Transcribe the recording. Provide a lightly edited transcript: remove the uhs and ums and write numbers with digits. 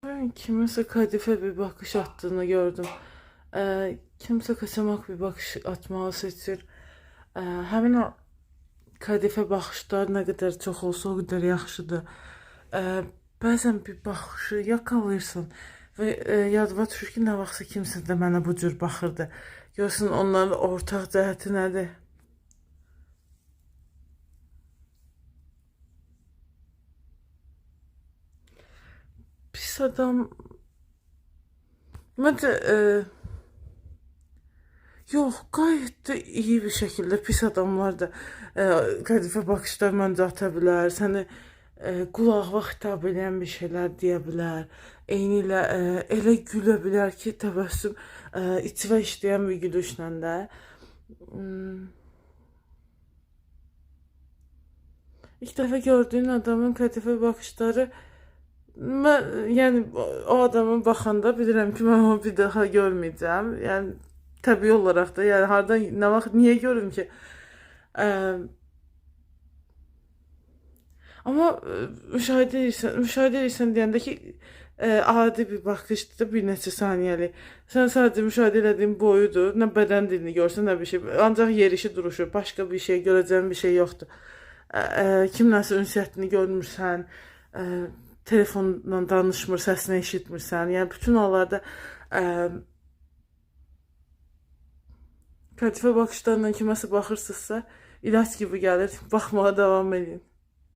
Ben kiminse kadife bir bakış attığını gördüm. Kimse kaçamak bir bakış atmağı seçir. Həmin o kadife baxışlar nə qədər çox olsa o qədər yaxşıdır. Bəzən bir baxışı yakalayırsan və yadıma düşür ki, nə vaxtsa kimsə də mənə bu cür baxırdı. Görsün onların ortaq cəhəti nədir? Pis adam məncə yox, gayet de iyi bir şekilde pis adamlar da kadife bakışlar məncə ata bilər. Səni qulağına xitab edən bir şeylər deyə bilər. Eynilə elə gülə bilər ki, təbəssüm içvə işləyən bir gülüşlə də. Hmm, İlk dəfə gördüyün adamın kadife bakışları yəni o adamın baxanda bilirəm ki, mən onu bir daha görməyəcəm. Yəni təbii olaraq da, yəni hardan, nə vaxt, niyə görüm ki? Ə, Amma müşahidə edirsən deyəndə ki, adi bir baxışdır, bir neçə saniyəlik. Sən sadəcə müşahidə elədiyin boyudur, nə bədən dilini görsən, nə bir şey. Ancaq yerişi, duruşu, başqa bir şey görəcəyin bir şey yoxdur. Kimləsə ünsiyyətini görmürsən, ə, telefonla danışmır, səsini eşitmirsən. Yəni bütün hallarda ə, kadife baxışlarla kiməsə baxırsınızsa, ilaç gibi gəlir. Baxmağa davam edin.